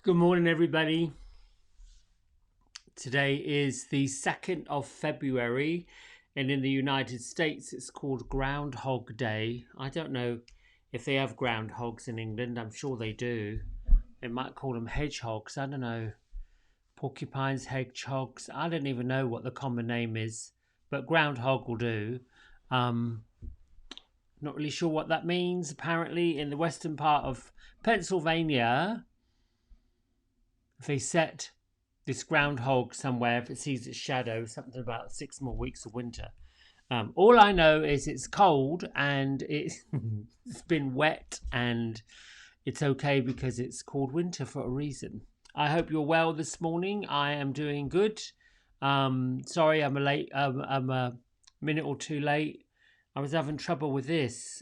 Good morning, everybody. Today is the 2nd of February, and in the United States, it's called Groundhog Day. I don't know if they have groundhogs in England. I'm sure they do. They might call them hedgehogs. I don't know. Porcupines, hedgehogs. I don't even know what the common name is, but groundhog will do. Um, Not really sure what that means. Apparently, in the western part of Pennsylvania, if they set this groundhog somewhere, if it sees its shadow, something about 6 more weeks of winter. All I know is it's cold and it's been wet, and it's okay because it's called winter for a reason. I hope you're well this morning. I am doing good. Sorry, I'm I'm a minute or two late. I was having trouble with this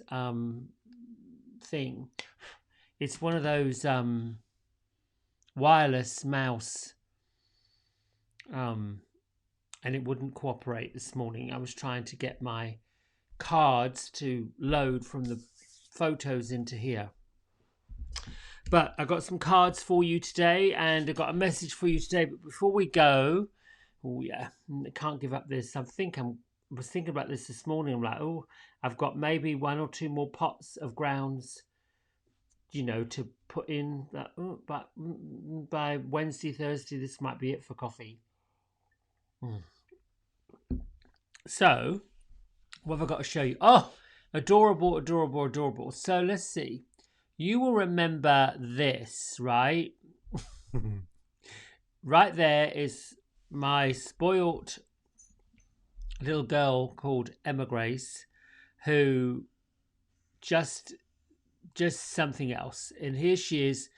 thing. It's one of those wireless mouse, and it wouldn't cooperate this morning. I was trying to get my cards to load from the photos into here. But I got some cards for you today, and I got a message for you today. But before we go, I can't give up this. I was thinking about this morning. I'm like, I've got maybe one or two more pots of grounds, to put in. But by Wednesday, Thursday, this might be it for coffee. So, what have I got to show you? Oh, adorable, adorable, adorable. So let's see. You will remember this, right? Right there is my spoilt little girl called Emma Grace, who just something else. And here she is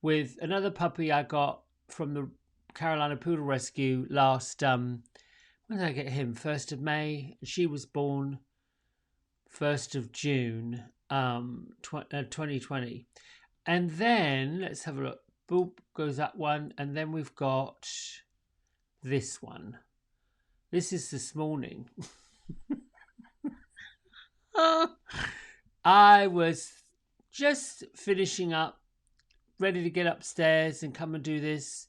with another puppy I got from the Carolina Poodle Rescue last when did I get him? 1st of May. She was born 1st of June 2020. And then let's have a look. Boop goes that one, and then we've got this one. This is this morning. I was just finishing up, ready to get upstairs and come and do this.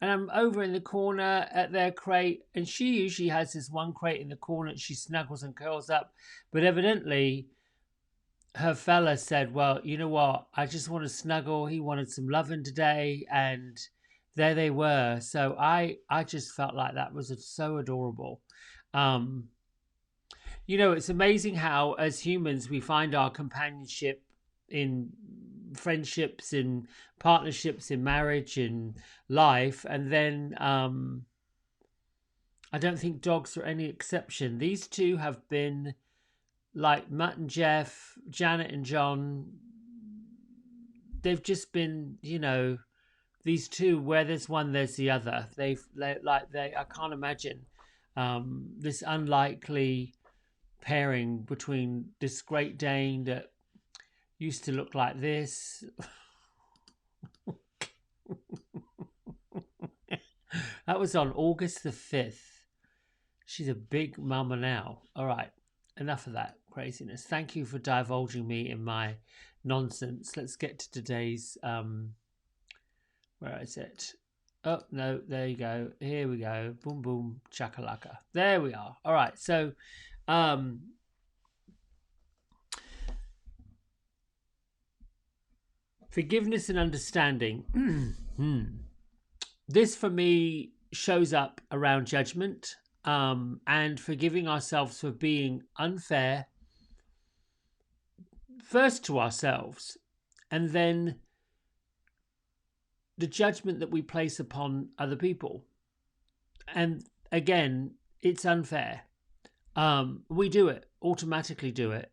And I'm over in the corner at their crate, and she usually has this one crate in the corner that she snuggles and curls up. But evidently, her fella said, well, you know what? I just want to snuggle. He wanted some loving today, and there they were. So I just felt like that was so adorable. It's amazing how, as humans, we find our companionship in friendships, in partnerships, in marriage, in life, and then I don't think dogs are any exception. These two have been like Matt and Jeff, Janet and John. They've just been, these two, where there's one, there's the other. I can't imagine this unlikely pairing between this Great Dane that used to look like this. That was on August the 5th. She's a big mama now. All right, enough of that craziness. Thank you for divulging me in my nonsense. Let's get to today's where is it? Oh no, there you go. Here we go. Boom boom chakalaka. There we are. All right. So forgiveness and understanding. This for me shows up around judgment, and forgiving ourselves for being unfair, first to ourselves, and then the judgment that we place upon other people. And again, it's unfair. We do it, automatically do it.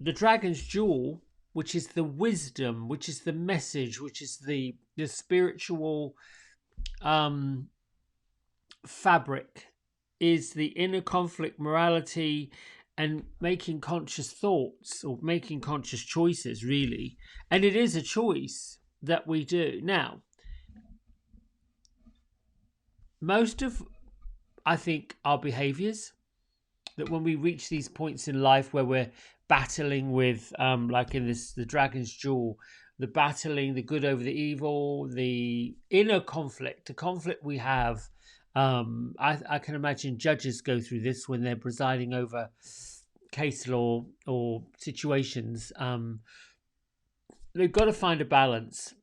The dragon's jewel, which is the wisdom, which is the message, which is the spiritual fabric, is the inner conflict, morality, and making conscious thoughts or making conscious choices, really. And it is a choice that we do. Now, most of, I think, our behaviors, that when we reach these points in life where we're battling with, like in this, the Dragon's Jewel, the battling the good over the evil, the inner conflict, the conflict we have. I can imagine judges go through this when they're presiding over case law or situations. They've got to find a balance.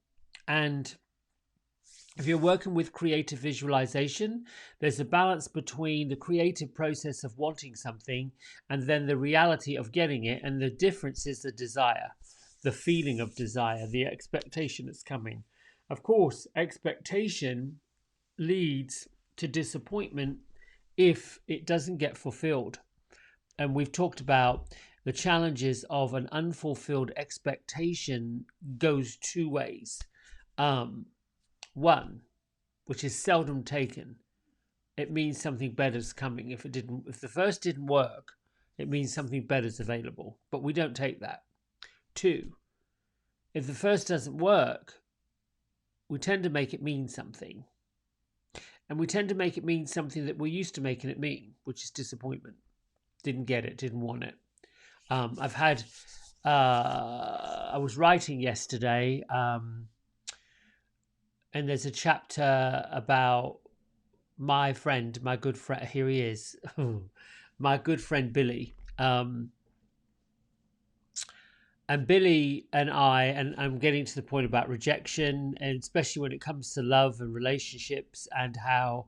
And if you're working with creative visualization, there's a balance between the creative process of wanting something and then the reality of getting it. And the difference is the desire, the feeling of desire, the expectation that's coming. Of course, expectation leads to disappointment if it doesn't get fulfilled. And we've talked about the challenges of an unfulfilled expectation goes two ways. One, which is seldom taken, it means something better is coming. If the first didn't work, it means something better is available. But we don't take that. Two, if the first doesn't work, we tend to make it mean something. And we tend to make it mean something that we're used to making it mean, which is disappointment. Didn't get it, didn't want it. I was writing yesterday, and there's a chapter about my good friend, here he is, my good friend Billy. And Billy and I'm getting to the point about rejection, and especially when it comes to love and relationships, and how,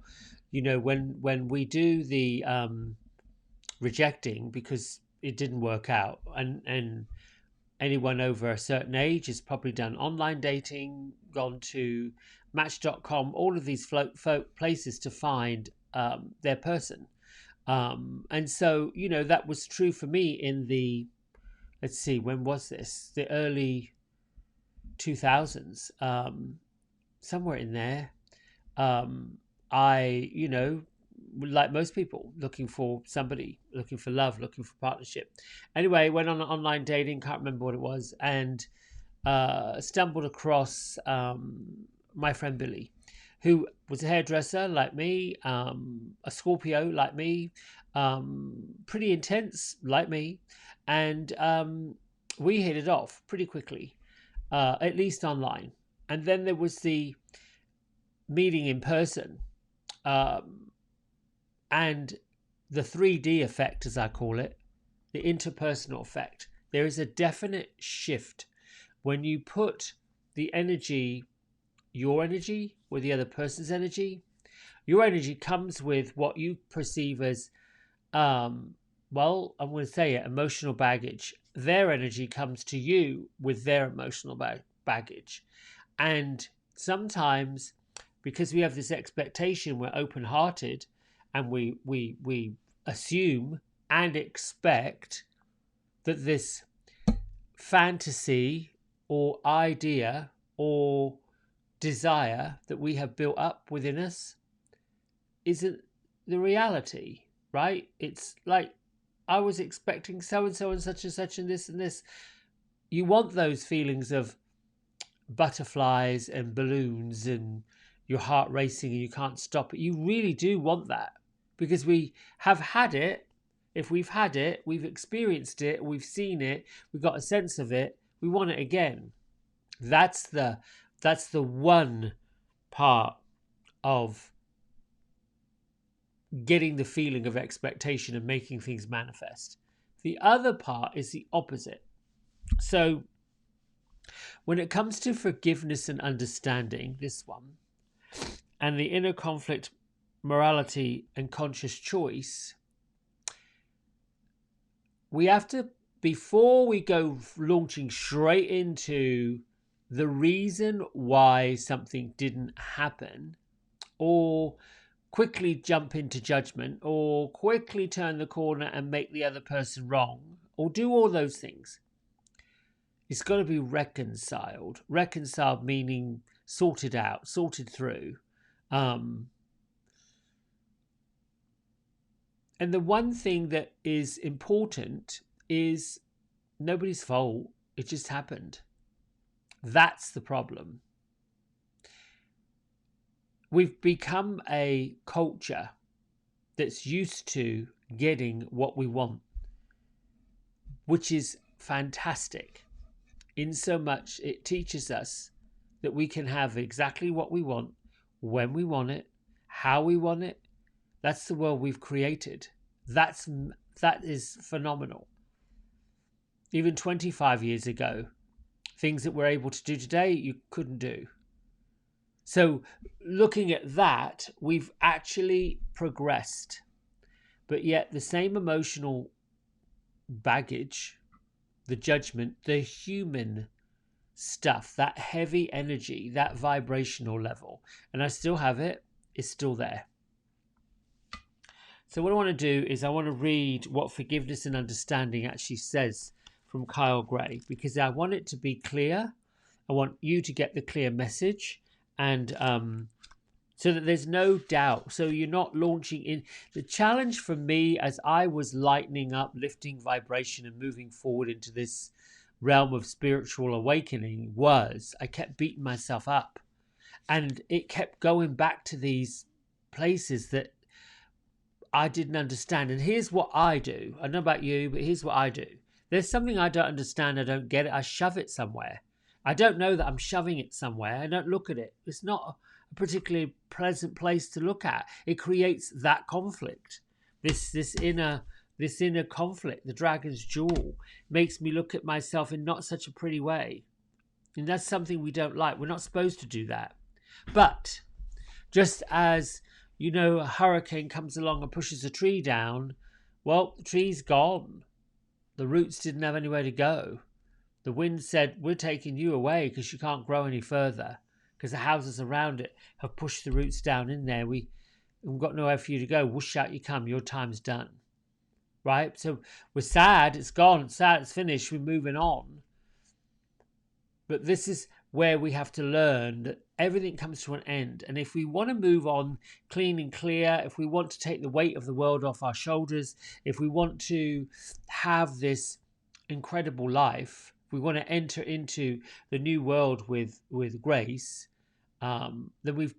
when we do the rejecting because it didn't work out, and anyone over a certain age has probably done online dating, gone to Match.com, all of these places to find their person. And so, that was true for me in the, let's see, when was this? The early 2000s, somewhere in there. I, like most people, looking for somebody, looking for love, looking for partnership. Anyway, went on online dating, can't remember what it was, and stumbled across my friend Billy, who was a hairdresser like me, a Scorpio like me, pretty intense like me, and we hit it off pretty quickly, at least online. And then there was the meeting in person, and the 3D effect, as I call it, the interpersonal effect. There is a definite shift when you put the energy, your energy, with the other person's energy. Your energy comes with what you perceive as, I'm going to say it, emotional baggage. Their energy comes to you with their emotional baggage. And sometimes, because we have this expectation, we're open-hearted, and we assume and expect that this fantasy or idea or desire that we have built up within us isn't the reality, right? It's like, I was expecting so and so and such and this and this. You want those feelings of butterflies and balloons and your heart racing and you can't stop it. You really do want that, because we have had it. If we've had it, we've experienced it, we've seen it, we've got a sense of it, we want it again. That's the one part of getting the feeling of expectation and making things manifest. The other part is the opposite. So when it comes to forgiveness and understanding, this one, and the inner conflict, morality and conscious choice, we have to, before we go launching straight into the reason why something didn't happen, or quickly jump into judgment, or quickly turn the corner and make the other person wrong, or do all those things, it's got to be reconciled. Reconciled meaning sorted out, sorted through. And the one thing that is important is nobody's fault. It just happened. That's the problem. We've become a culture that's used to getting what we want. which is fantastic. In so much, it teaches us that we can have exactly what we want, when we want it, how we want it. That's the world we've created. That is phenomenal. Even 25 years ago, things that we're able to do today, you couldn't do. So looking at that, we've actually progressed. But yet the same emotional baggage, the judgment, the human stuff, that heavy energy, that vibrational level, and I still have it, is still there. So what I want to do is I want to read what forgiveness and understanding actually says from Kyle Gray, because I want it to be clear. I want you to get the clear message, and so that there's no doubt. So you're not launching in. The challenge for me as I was lightening up, lifting vibration and moving forward into this realm of spiritual awakening was I kept beating myself up, and it kept going back to these places that I didn't understand. And here's what I do. I don't know about you, but here's what I do. There's something I don't understand. I don't get it. I shove it somewhere. I don't know that I'm shoving it somewhere. I don't look at it. It's not a particularly pleasant place to look at. It creates that conflict. This inner conflict, the dragon's jewel, makes me look at myself in not such a pretty way. And that's something we don't like. We're not supposed to do that. But just as, you know, a hurricane comes along and pushes a tree down, well, the tree's gone. The roots didn't have anywhere to go. The wind said, we're taking you away because you can't grow any further, because the houses around it have pushed the roots down in there. We've got nowhere for you to go. Whoosh, out you come. Your time's done. Right? So we're sad. It's gone. It's sad. It's finished. We're moving on. But this is where we have to learn that everything comes to an end. And if we want to move on clean and clear, if we want to take the weight of the world off our shoulders, if we want to have this incredible life, if we want to enter into the new world with grace, then we've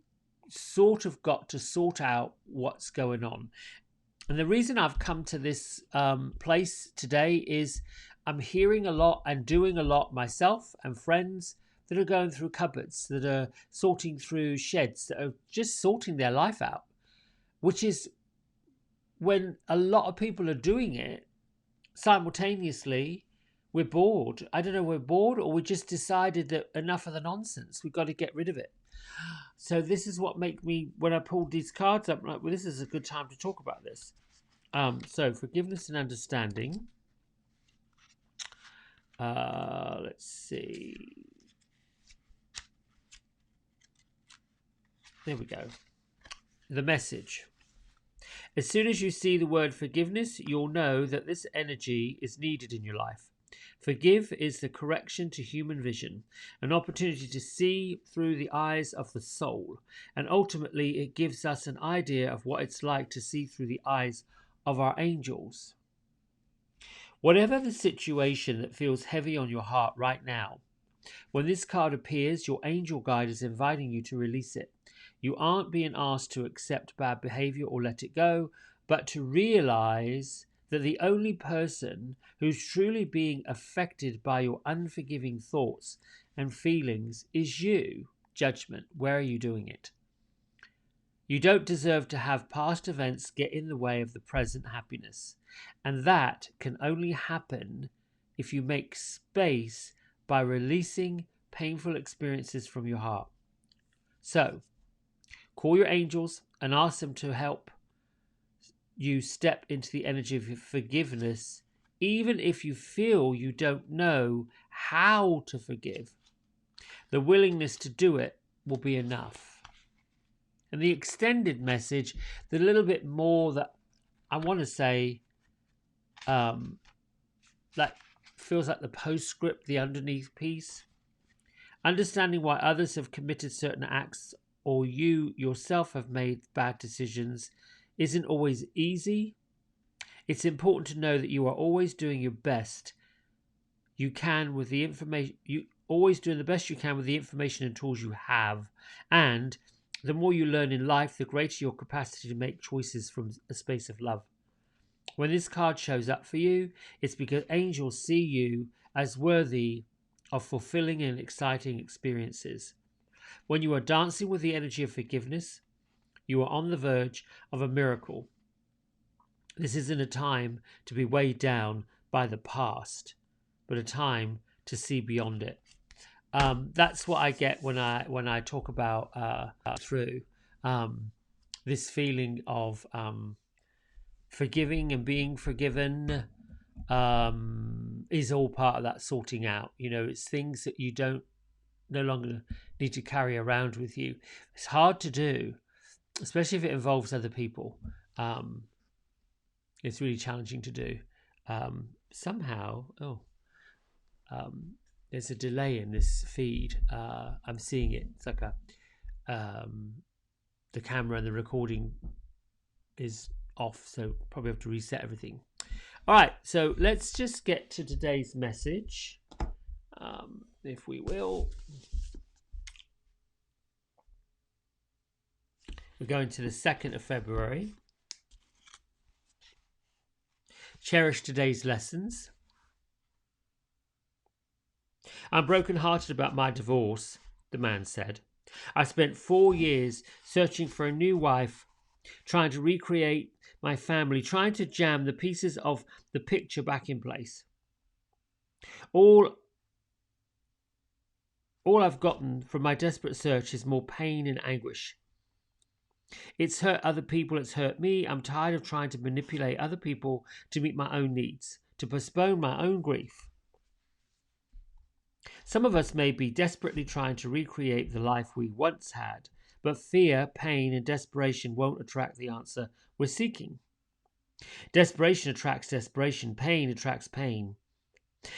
sort of got to sort out what's going on. And the reason I've come to this place today is I'm hearing a lot and doing a lot myself and friends that are going through cupboards, that are sorting through sheds, that are just sorting their life out, which is when a lot of people are doing it simultaneously. We're bored. I don't know, we're bored, or we just decided that enough of the nonsense. We've got to get rid of it. So this is what made me, when I pulled these cards up, like, well, this is a good time to talk about this. So forgiveness and understanding. Let's see. There we go. The message. As soon as you see the word forgiveness, you'll know that this energy is needed in your life. Forgive is the correction to human vision, an opportunity to see through the eyes of the soul, and ultimately it gives us an idea of what it's like to see through the eyes of our angels. Whatever the situation that feels heavy on your heart right now, when this card appears, your angel guide is inviting you to release it. You aren't being asked to accept bad behavior or let it go, but to realize that the only person who's truly being affected by your unforgiving thoughts and feelings is you. Judgment, where are you doing it? You don't deserve to have past events get in the way of the present happiness. And that can only happen if you make space by releasing painful experiences from your heart. So, call your angels and ask them to help you step into the energy of forgiveness, even if you feel you don't know how to forgive. The willingness to do it will be enough. And the extended message, the little bit more that I want to say, that feels like the postscript, the underneath piece. Understanding why others have committed certain acts or you yourself have made bad decisions isn't always easy. It's important to know that you are always doing your best you can with the information. You always doing the best you can with the information and tools you have, and the more you learn in life, the greater your capacity to make choices from a space of love. When this card shows up for you, it's because angels see you as worthy of fulfilling and exciting experiences. When you are dancing with the energy of forgiveness, you are on the verge of a miracle. This isn't a time to be weighed down by the past, but a time to see beyond it. That's what I get when I talk about through this feeling of forgiving and being forgiven is all part of that sorting out. It's things that you don't no longer need to carry around with you. It's hard to do, especially if it involves other people. It's really challenging to do. Somehow, there's a delay in this feed. I'm seeing it. It's like the camera and the recording is off, so probably have to reset everything. All right, so let's just get to today's message, if we will. We're going to the 2nd of February. Cherish today's lessons. I'm broken-hearted about my divorce, the man said. I spent 4 years searching for a new wife, trying to recreate my family, trying to jam the pieces of the picture back in place. All I've gotten from my desperate search is more pain and anguish. It's hurt other people, it's hurt me. I'm tired of trying to manipulate other people to meet my own needs, to postpone my own grief. Some of us may be desperately trying to recreate the life we once had, but fear, pain, and desperation won't attract the answer we're seeking. Desperation attracts desperation, pain attracts pain.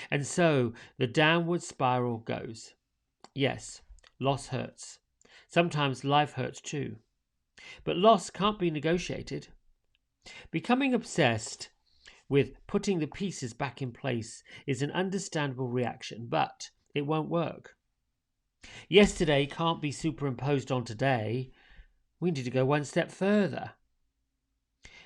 And so the downward spiral goes. Yes, loss hurts. Sometimes life hurts too. But loss can't be negotiated. Becoming obsessed with putting the pieces back in place is an understandable reaction, but it won't work. Yesterday can't be superimposed on today. We need to go one step further.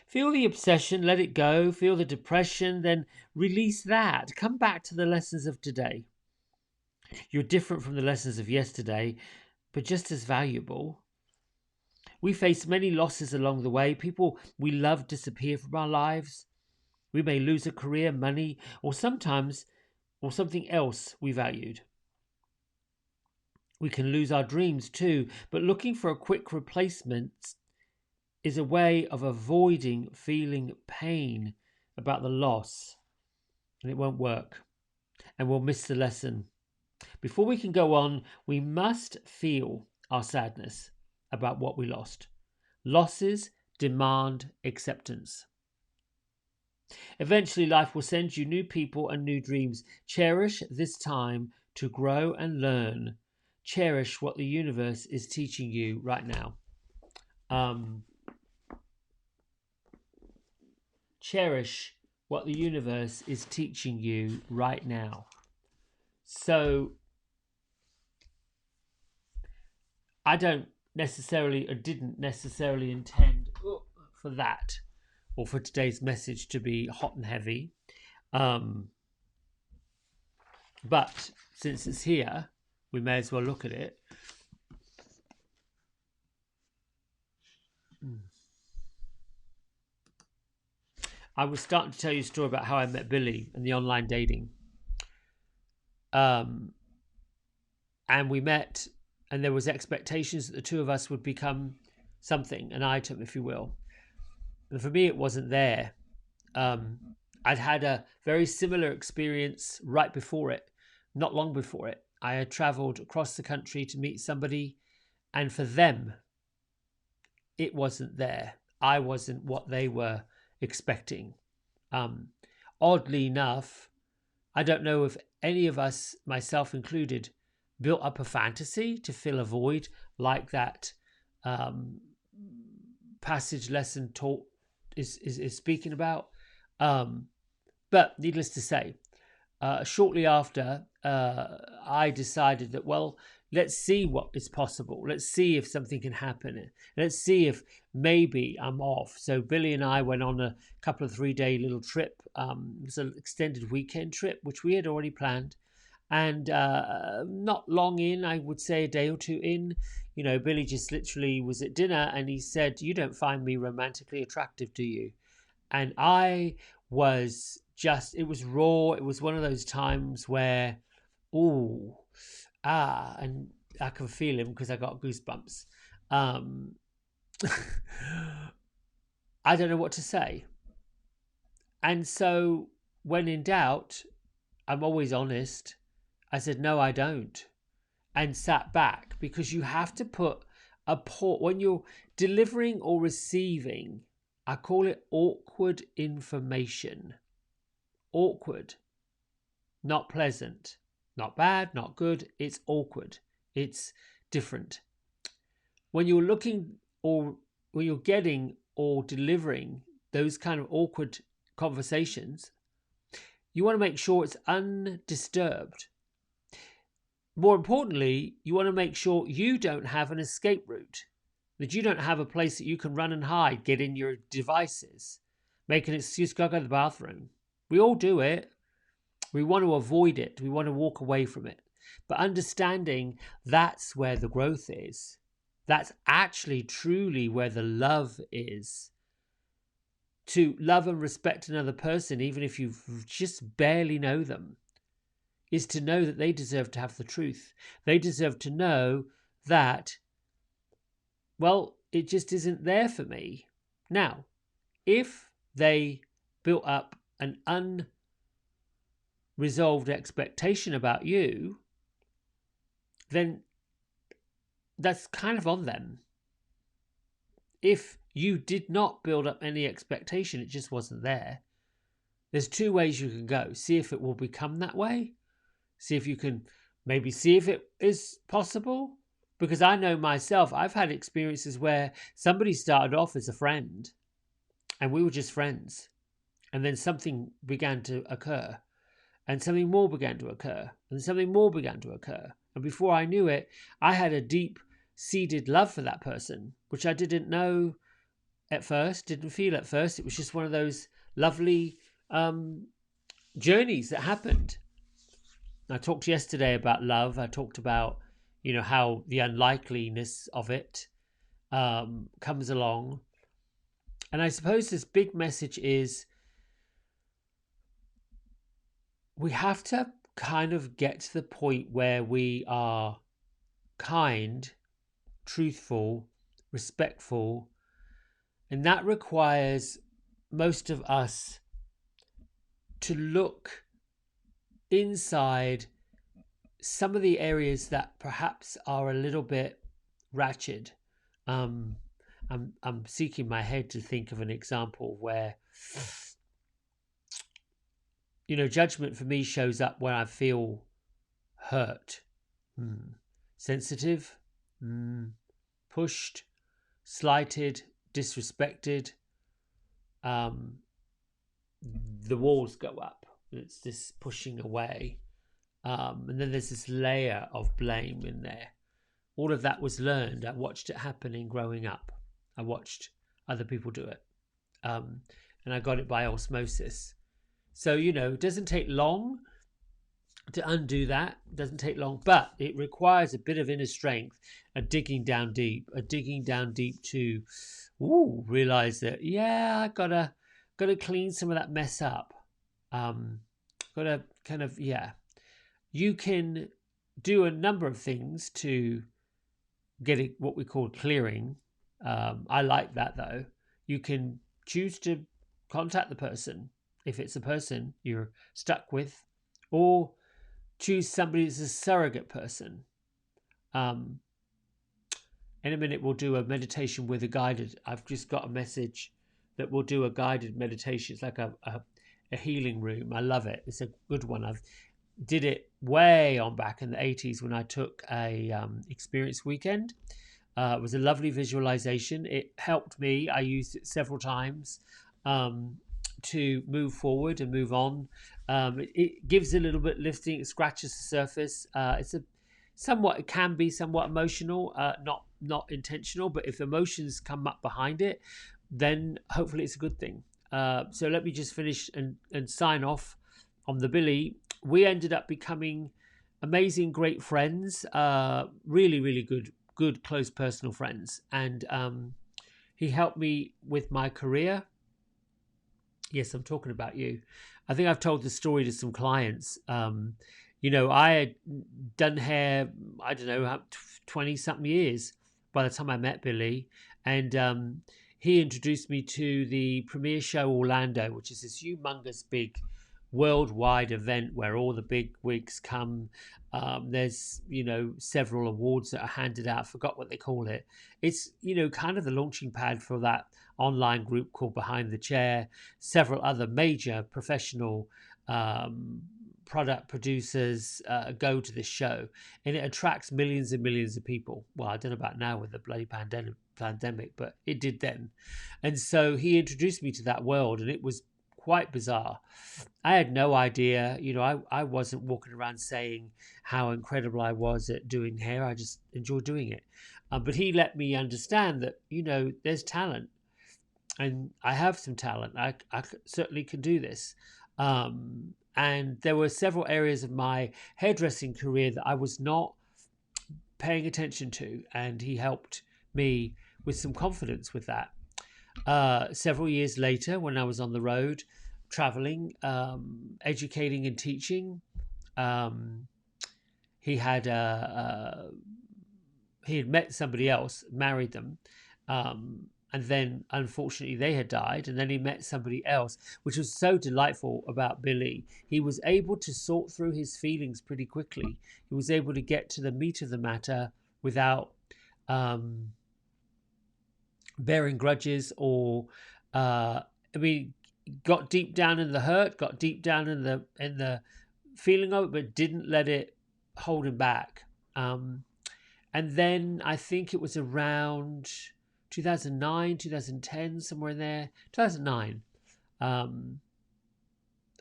Feel the obsession, let it go. Feel the depression, then release that. Come back to the lessons of today. You're different from the lessons of yesterday, but just as valuable. We face many losses along the way. People we love disappear from our lives. We may lose a career, money, or something else we valued. We can lose our dreams too, but looking for a quick replacement is a way of avoiding feeling pain about the loss, and it won't work, and we'll miss the lesson. Before we can go on, we must feel our sadness about what we lost. Losses demand acceptance. Eventually, life will send you new people and new dreams. Cherish this time to grow and learn. Cherish what the universe is teaching you right now. Cherish what the universe is teaching you right now. So, I didn't necessarily intend for that, or for today's message to be hot and heavy. But since it's here, we may as well look at it. I was starting to tell you a story about how I met Billy and the online dating. And we met, and there was expectations that the two of us would become something, an item, if you will. And for me, it wasn't there. I'd had a very similar experience right before it, not long before it. I had traveled across the country to meet somebody, and for them, it wasn't there. I wasn't what they were expecting. Oddly enough, I don't know if any of us, myself included, built up a fantasy to fill a void like that passage lesson taught is speaking about. But needless to say, shortly after, I decided that, well, let's see what is possible. Let's see if something can happen. Let's see if maybe I'm off. So Billy and I went on a couple of 3-day little trip. It was an extended weekend trip, which we had already planned. And not long in, I would say a day or two in, Billy just literally was at dinner and he said, "You don't find me romantically attractive, do you?" And I was just, it was raw. It was one of those times where, ooh, and I can feel him because I got goosebumps. Um, I don't know what to say. And so when in doubt, I'm always honest. I said, "No, I don't," and sat back, because you have to put a port when you're delivering or receiving. I call it awkward information. Awkward, not pleasant, not bad, not good. It's awkward. It's different. When you're looking, or when you're getting or delivering those kind of awkward conversations, you want to make sure it's undisturbed. More importantly, you want to make sure you don't have an escape route, that you don't have a place that you can run and hide, get in your devices, make an excuse, go to the bathroom. We all do it. We want to avoid it. We want to walk away from it. But understanding that's where the growth is. That's actually truly where the love is. To love and respect another person, even if you just barely know them, is to know that they deserve to have the truth. They deserve to know that, well, it just isn't there for me. Now, if they built up an unresolved expectation about you, then that's kind of on them. If you did not build up any expectation, it just wasn't there. There's two ways you can go. See if it will become that way. See if you can maybe see if it is possible. Because I know myself, I've had experiences where somebody started off as a friend and we were just friends. And then something began to occur. And something more began to occur. And something more began to occur. And before I knew it, I had a deep-seated love for that person, which I didn't know at first, didn't feel at first. It was just one of those lovely journeys that happened. I talked yesterday about love. I talked about, how the unlikeliness of it comes along. And I suppose this big message is we have to kind of get to the point where we are kind, truthful, respectful. And that requires most of us to look inside some of the areas that perhaps are a little bit ratchet. I'm seeking my head to think of an example where, judgment for me shows up when I feel hurt, sensitive, pushed, slighted, disrespected. The walls go up. It's this pushing away. And then there's this layer of blame in there. All of that was learned. I watched it happening growing up. I watched other people do it. And I got it by osmosis. So, it doesn't take long to undo that. It doesn't take long, but it requires a bit of inner strength, a digging down deep to realize that, I gotta clean some of that mess up. Gotta kind of, you can do a number of things to get it, what we call clearing. I like that though. You can choose to contact the person if it's a person you're stuck with, or choose somebody as a surrogate person. In a minute, we'll do a meditation with a guided. I've just got a message that we'll do a guided meditation. It's like a healing room. I love it. It's a good one. I've did it way on back in the 80s when I took a experience weekend. It was a lovely visualization. It helped me. I used it several times to move forward and move on. It gives a little bit lifting. It scratches the surface. It's somewhat, it can be somewhat emotional, not intentional, but if emotions come up behind it, then hopefully it's a good thing. So let me just finish and sign off on the Billy. We ended up becoming amazing, great friends. Really, really good, close personal friends, and he helped me with my career. Yes, I'm talking about you. I think I've told the story to some clients. I had done hair, I don't know, 20 something years by the time I met Billy. And he introduced me to the Premiere Show Orlando, which is this humongous big worldwide event where all the big wigs come. There's, several awards that are handed out. I forgot what they call it. It's, kind of the launching pad for that online group called Behind the Chair. Several other major professional product producers go to this show, and it attracts millions and millions of people. Well, I don't know about now with the bloody pandemic, but it did then. And so he introduced me to that world, and it was quite bizarre. I had no idea, I wasn't walking around saying how incredible I was at doing hair. I just enjoyed doing it. But he let me understand that, there's talent, and I have some talent. I certainly can do this. And there were several areas of my hairdressing career that I was not paying attention to, and he helped me with some confidence with that. Several years later, when I was on the road, traveling, educating and teaching, he had met somebody else, married them, and then unfortunately they had died, and then he met somebody else, which was so delightful about Billy. He was able to sort through his feelings pretty quickly. He was able to get to the meat of the matter without bearing grudges or got deep down in the hurt, got deep down in the feeling of it, but didn't let it hold him back. And then I think it was around 2009, 2010, somewhere in there. 2009.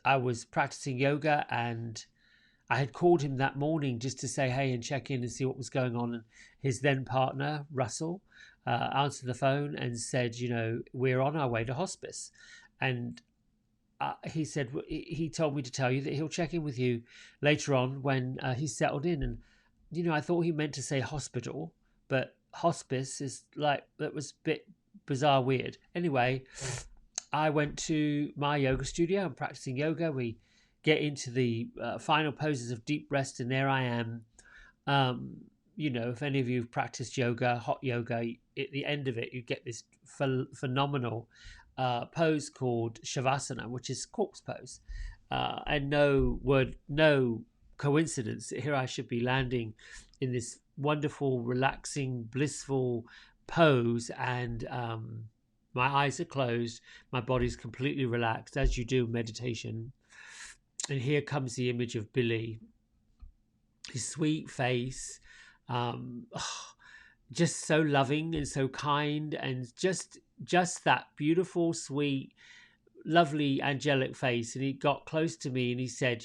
I was practicing yoga, and I had called him that morning just to say hey and check in and see what was going on. And his then partner, Russell, answered the phone and said, we're on our way to hospice. And he said, he told me to tell you that he'll check in with you later on when he's settled in. And, I thought he meant to say hospital, but hospice is like, that was a bit bizarre, weird. Anyway, I went to my yoga studio. I'm practicing yoga. We get into the final poses of deep rest, and there I am. If any of you have practiced yoga, hot yoga, at the end of it, you get this phenomenal pose called Shavasana, which is corpse pose. And no coincidence, here I should be landing in this wonderful, relaxing, blissful pose, and my eyes are closed, my body's completely relaxed, as you do meditation. And here comes the image of Billy, his sweet face, just so loving and so kind, and just that beautiful, sweet, lovely, angelic face. And he got close to me and he said,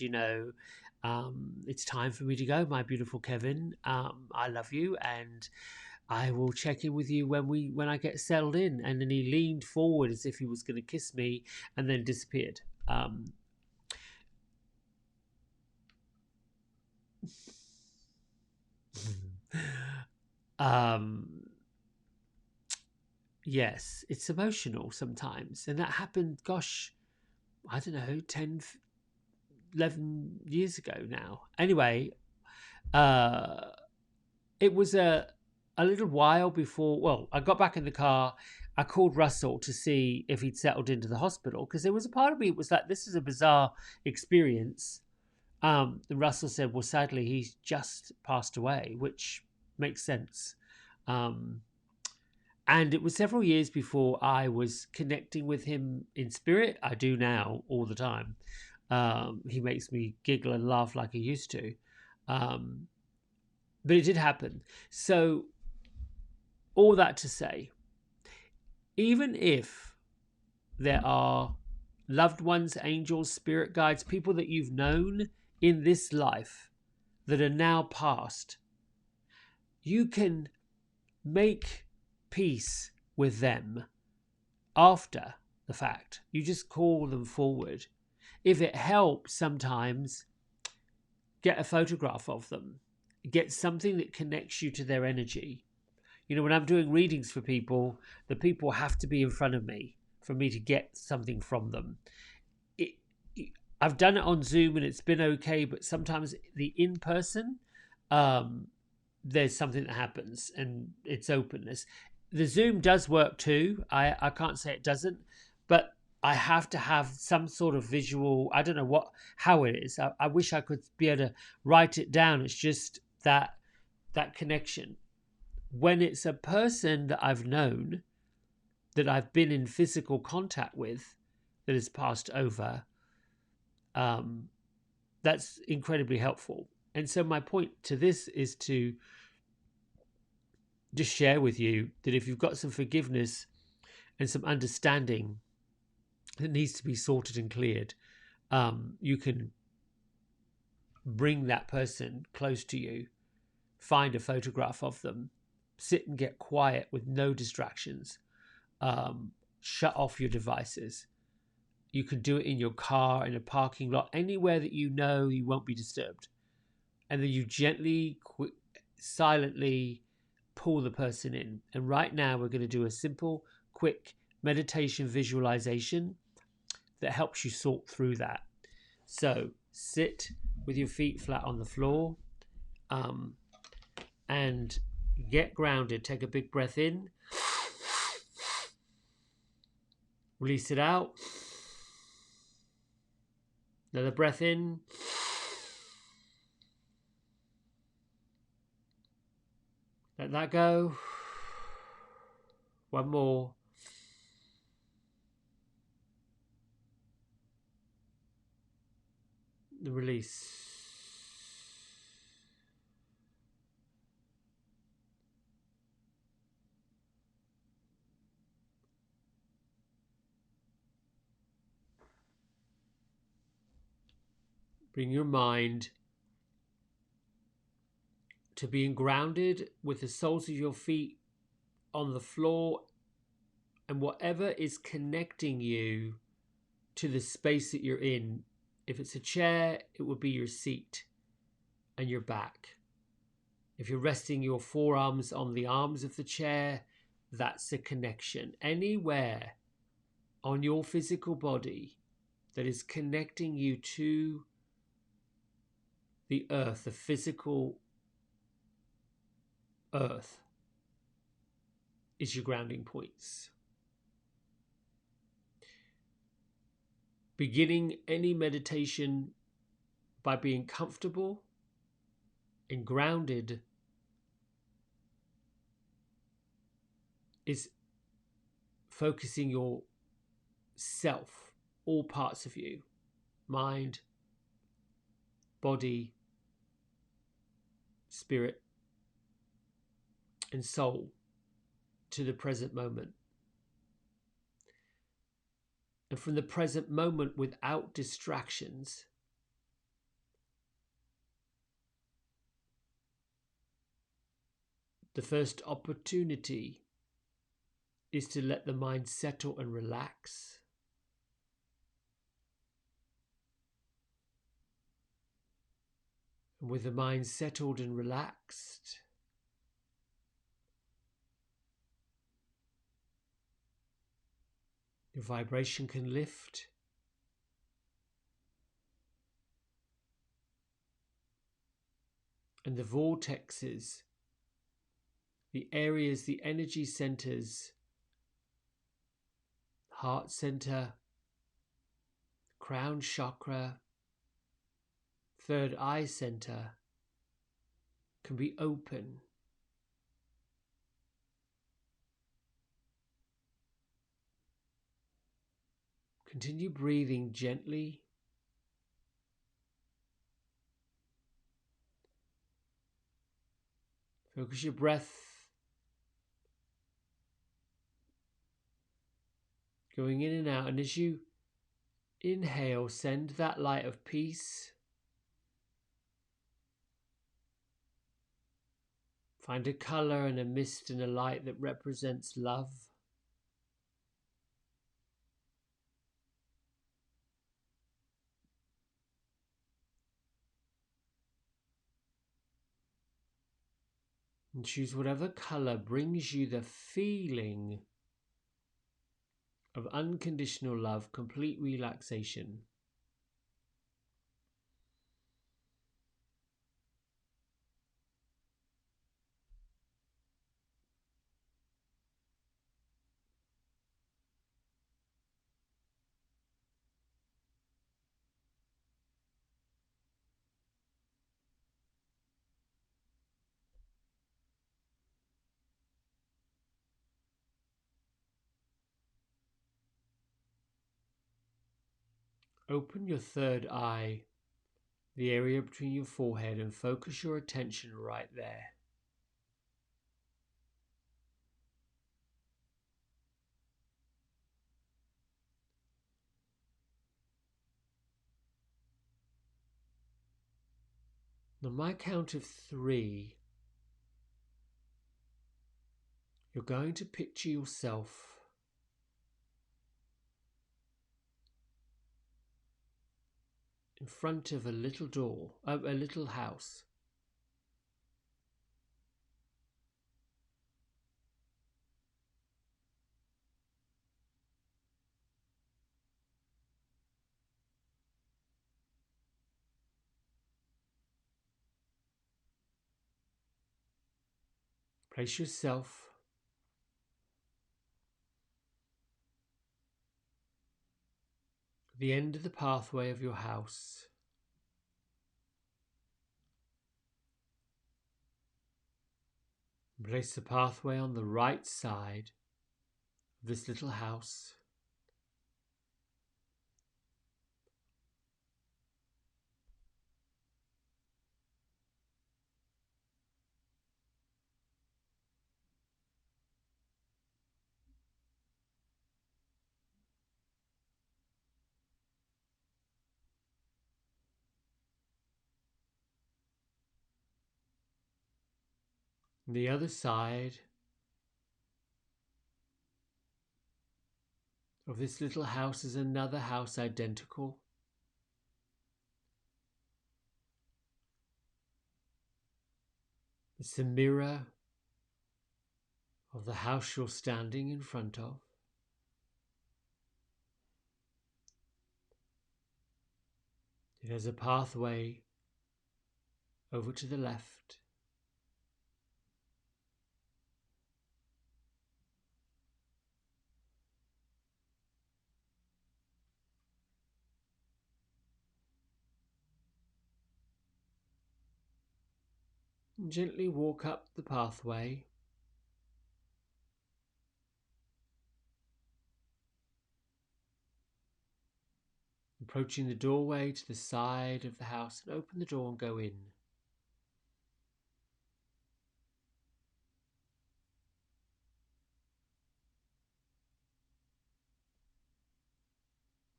it's time for me to go, my beautiful Kevin. I love you, and I will check in with you when I get settled in. And then he leaned forward as if he was going to kiss me, and then disappeared. Yes, it's emotional sometimes, and that happened, gosh, I don't know, 10, 11 years ago now. Anyway, it was a little while before, well, I got back in the car. I called Russell to see if he'd settled into the hospital, because there was a part of me that was like, this is a bizarre experience. And Russell said, well, sadly, he's just passed away, which makes sense. And it was several years before I was connecting with him in spirit. I do now all the time. He makes me giggle and laugh like he used to. But it did happen. So all that to say, even if there are loved ones, angels, spirit guides, people that you've known in this life that are now past, you can make peace with them after the fact. You just call them forward. If it helps, sometimes get a photograph of them. Get something that connects you to their energy. You know, when I'm doing readings for people, the people have to be in front of me for me to get something from them. I've done it on Zoom and it's been okay, but sometimes the in-person, there's something that happens and it's openness. The Zoom does work too. I can't say it doesn't, but I have to have some sort of visual. I don't know how it is. I wish I could be able to write it down. It's just that connection. When it's a person that I've known, that I've been in physical contact with, that has passed over, that's incredibly helpful. And so my point to this is to just share with you that if you've got some forgiveness and some understanding that needs to be sorted and cleared, you can bring that person close to you, find a photograph of them, sit and get quiet with no distractions, shut off your devices. You can do it in your car, in a parking lot, anywhere that you know you won't be disturbed. And then you gently, silently pull the person in. And right now we're going to do a simple, quick meditation visualization that helps you sort through that. So sit with your feet flat on the floor, and get grounded. Take a big breath in, release it out. Another breath in. Let that go. One more. The release. Bring your mind to being grounded with the soles of your feet on the floor and whatever is connecting you to the space that you're in. If it's a chair, it would be your seat and your back. If you're resting your forearms on the arms of the chair, that's a connection. Anywhere on your physical body that is connecting you to the earth, the physical earth, is your grounding points. Beginning any meditation by being comfortable and grounded is focusing your self, all parts of you, mind, body, spirit, and soul, to the present moment. And from the present moment, without distractions, the first opportunity is to let the mind settle and relax. And with the mind settled and relaxed, your vibration can lift. And the vortexes, the areas, the energy centers, heart center, crown chakra, third eye center, can be open. Continue breathing gently. Focus your breath going in and out, and as you inhale, send that light of peace Find a colour and a mist and a light that represents love. And choose whatever colour brings you the feeling of unconditional love, complete relaxation. Open your third eye, the area between your forehead, and focus your attention right there. On my count of 3, you're going to picture yourself in front of a little door, a little house. Place yourself at the end of the pathway of your house. And place the pathway on the right side of this little house. On the other side of this little house is another house identical. It's a mirror of the house you're standing in front of. It has a pathway over to the left. And gently walk up the pathway. Approaching the doorway to the side of the house, and open the door and go in.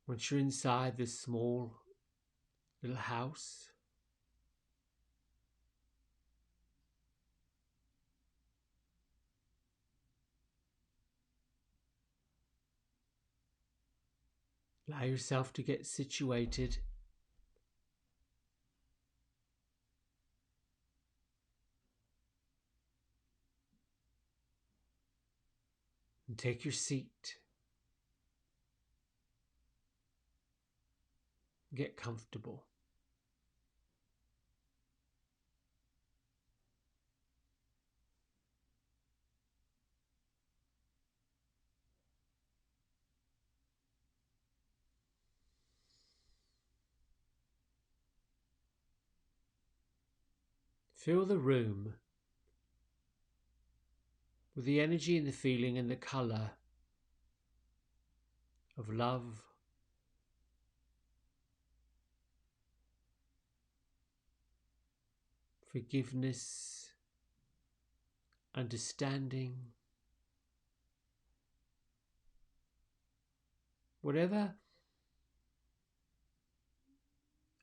Once you're inside this small little house, allow yourself to get situated. And take your seat. Get comfortable. Fill the room with the energy and the feeling and the colour of love, forgiveness, understanding, whatever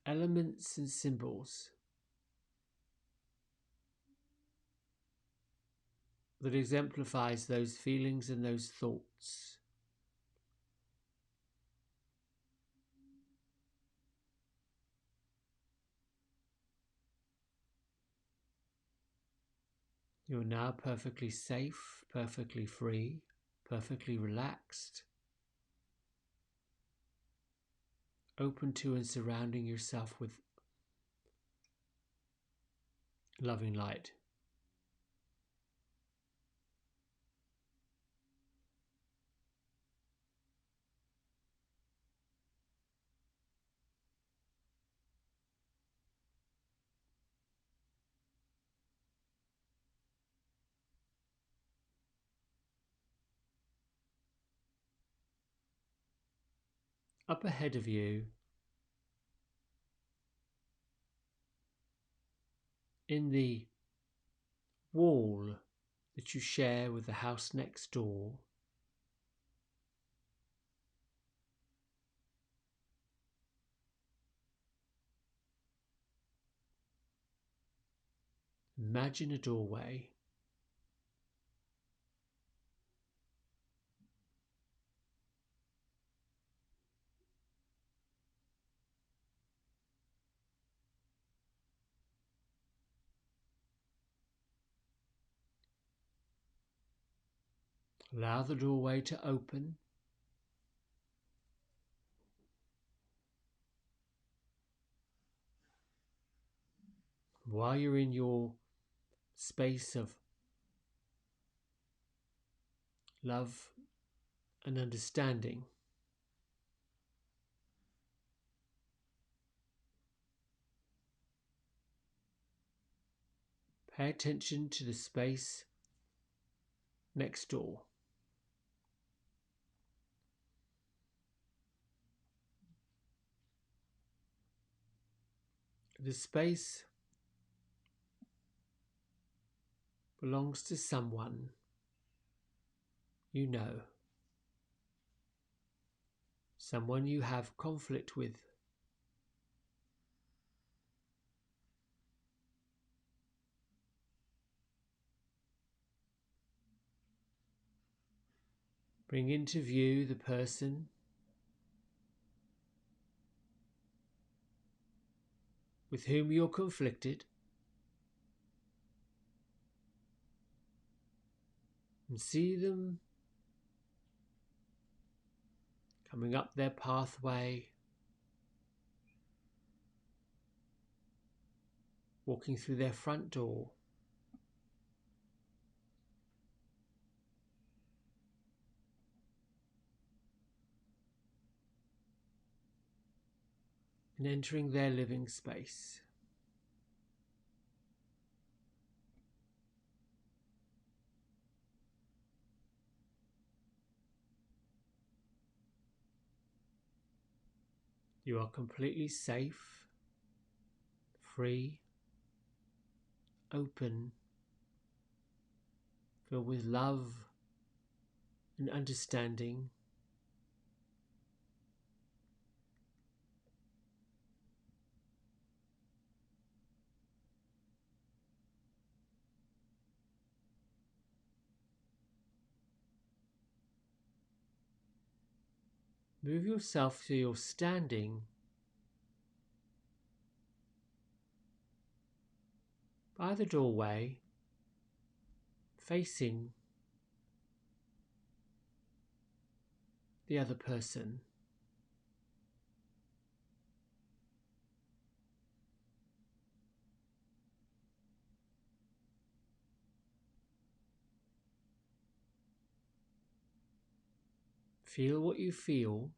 elements and symbols that exemplifies those feelings and those thoughts. You're now perfectly safe, perfectly free, perfectly relaxed, open to and surrounding yourself with loving light. Up ahead of you, in the wall that you share with the house next door, imagine a doorway. Allow the doorway to open. While you're in your space of love and understanding, pay attention to the space next door. The space belongs to someone you know, someone you have conflict with. Bring into view the person with whom you're conflicted, and see them coming up their pathway, walking through their front door. And entering their living space. You are completely safe, free, open, filled with love and understanding. Move yourself to your standing by the doorway, facing the other person. Feel what you feel.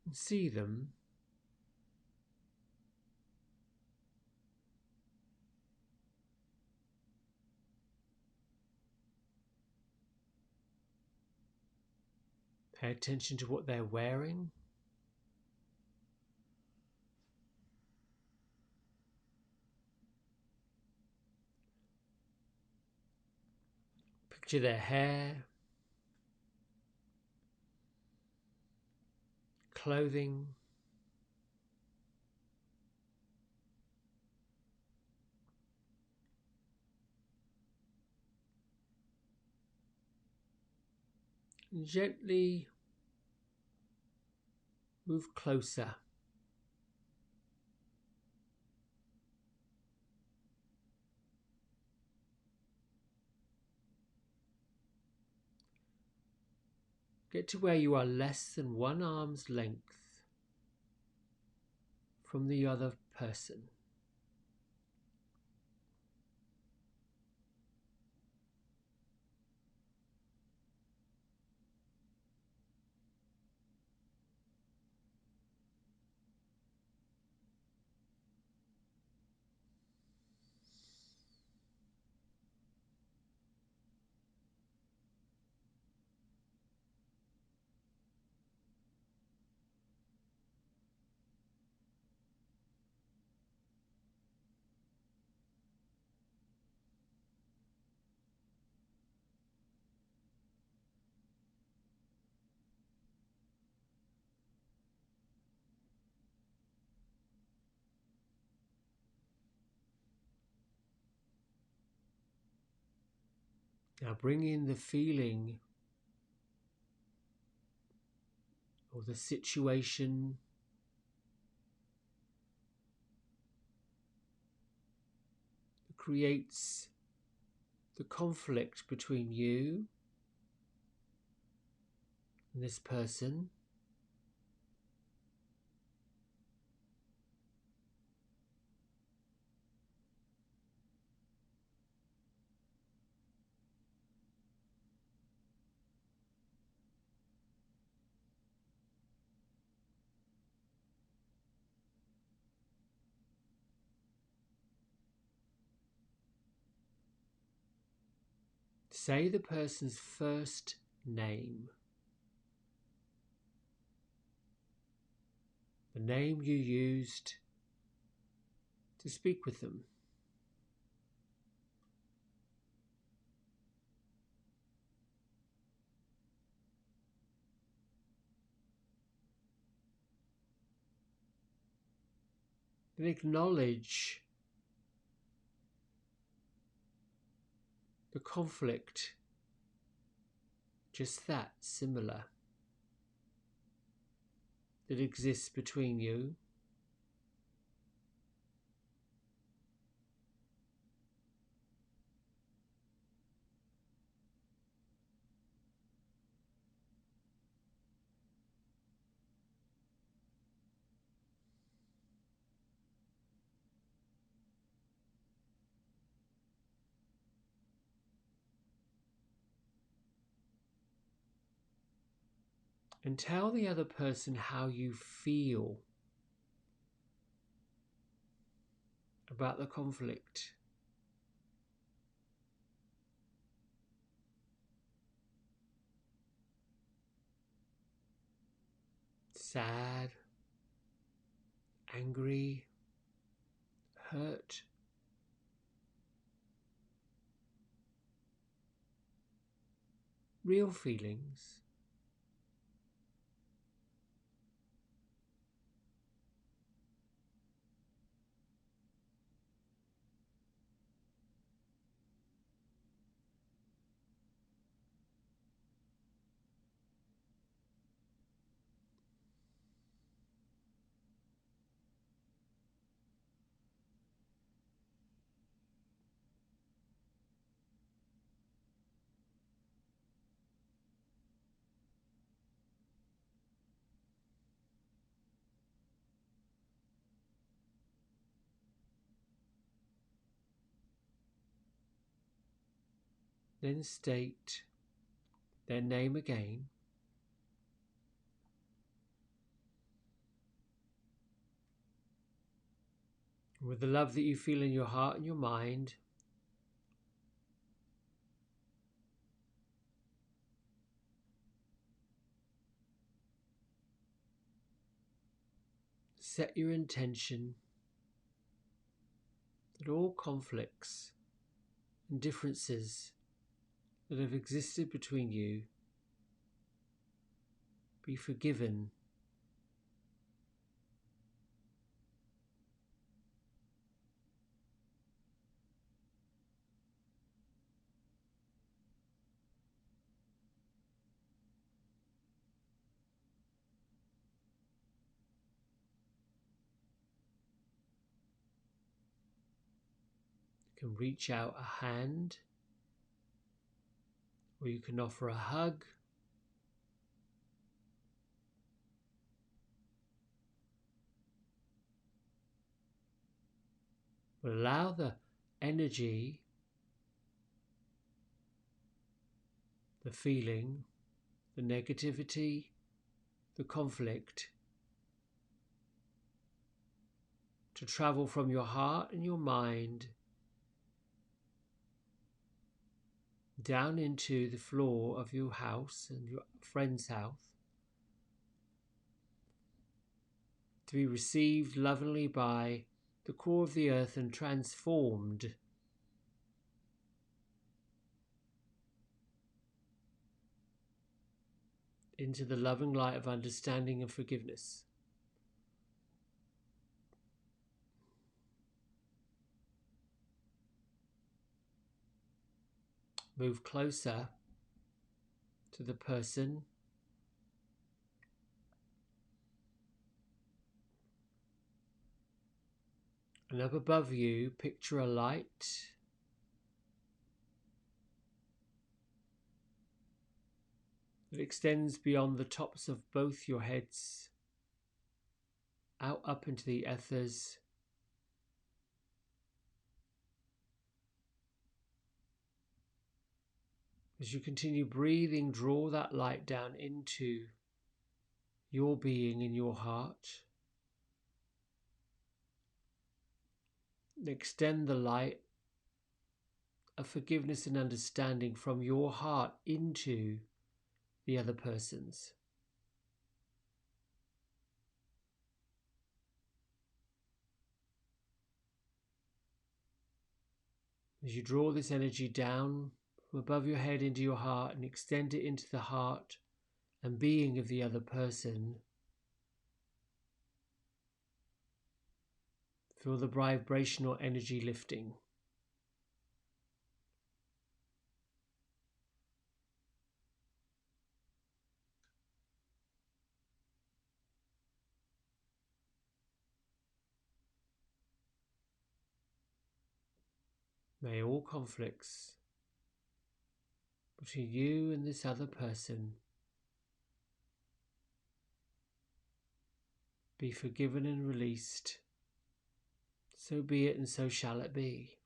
And see them. Pay attention to what they're wearing. Picture their hair. clothing, and gently move closer. Get to where you are less than 1 arm's length from the other person. Now bring in the feeling or the situation that creates the conflict between you and this person. Say the person's first name, the name you used to speak with them. Then acknowledge the conflict, just that, similar, that exists between you. And tell the other person how you feel about the conflict. Sad, angry, hurt. Real feelings. Then state their name again. With the love that you feel in your heart and your mind, set your intention that all conflicts and differences that have existed between you be forgiven can reach out a hand, or you can offer a hug. But allow the energy, the feeling, the negativity, the conflict to travel from your heart and your mind down into the floor of your house and your friend's house, to be received lovingly by the core of the earth and transformed into the loving light of understanding and forgiveness. Move closer to the person, and up above you, picture a light that extends beyond the tops of both your heads, out up into the ethers, as you continue breathing. Draw that light down into your being in your heart. Extend the light of forgiveness and understanding from your heart into the other person's. As you draw this energy down from above your head into your heart and extend it into the heart and being of the other person, feel the vibrational energy lifting. May all conflicts between you and this other person be forgiven and released. So be it, and so shall it be.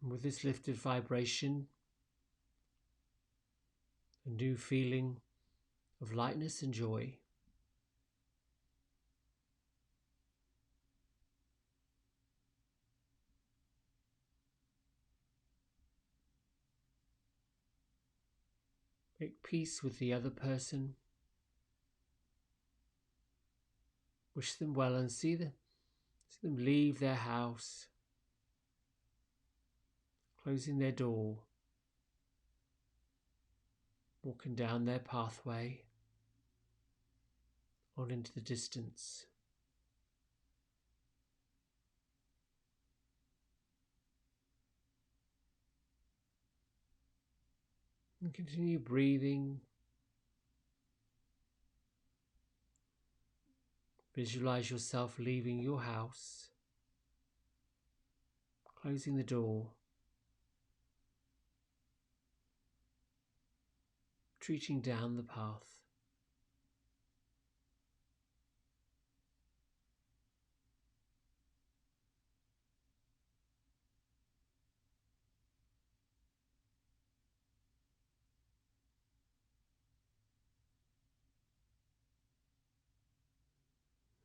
And with this lifted vibration, a new feeling of lightness and joy, make peace with the other person, wish them well, and see them leave their house, closing their door, walking down their pathway on into the distance. And continue breathing. Visualize yourself leaving your house, closing the door, retreating down the path.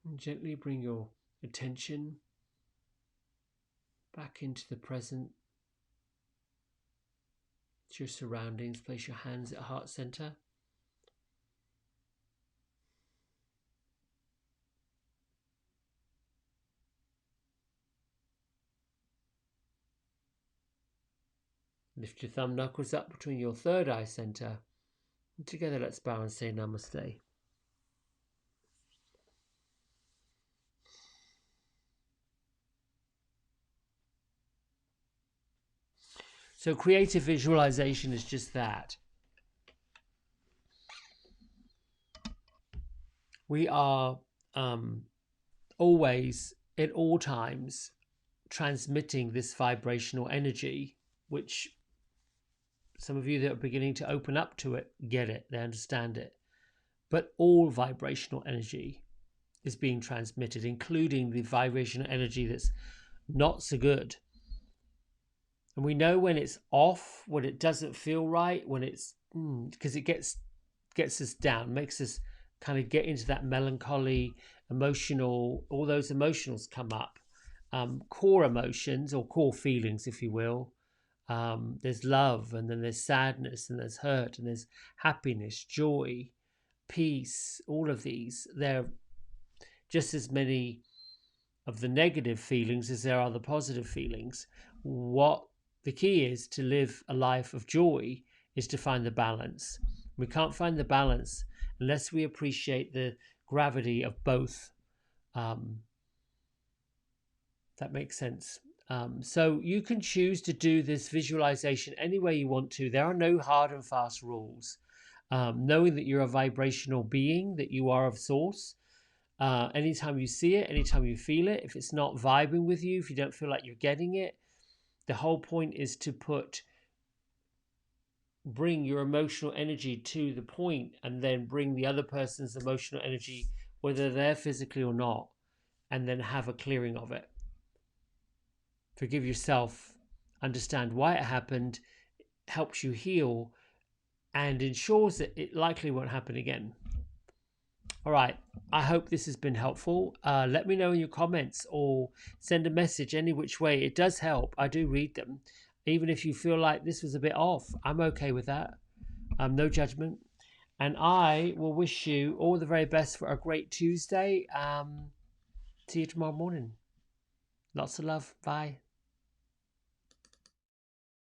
And gently bring your attention back into the present, to your surroundings. Place your hands at heart center. Lift your thumb knuckles up between your third eye center. And together let's bow and say namaste. So creative visualization is just that. We are always, at all times, transmitting this vibrational energy, which some of you that are beginning to open up to it get it, they understand it. But all vibrational energy is being transmitted, including the vibrational energy that's not so good. And we know when it's off, when it doesn't feel right, when it's because it gets us down, makes us kind of get into that melancholy, emotional, all those emotions come up, core emotions or core feelings, if you will. There's love, and then there's sadness, and there's hurt, and there's happiness, joy, peace. All of these, they're just as many of the negative feelings as there are the positive feelings. What the key is to live a life of joy is to find the balance. We can't find the balance unless we appreciate the gravity of both. That makes sense. So you can choose to do this visualization any way you want to. There are no hard and fast rules. Knowing that you're a vibrational being, that you are of source. Anytime you see it, anytime you feel it, if it's not vibing with you, if you don't feel like you're getting it, the whole point is to bring your emotional energy to the point, and then bring the other person's emotional energy, whether they're physically or not, and then have a clearing of it. Forgive yourself, understand why it happened, helps you heal, and ensures that it likely won't happen again. All right, I hope this has been helpful. Let me know in your comments or send a message any which way. It does help. I do read them. Even if you feel like this was a bit off, I'm okay with that. No judgment. And I will wish you all the very best for a great Tuesday. See you tomorrow morning. Lots of love. Bye.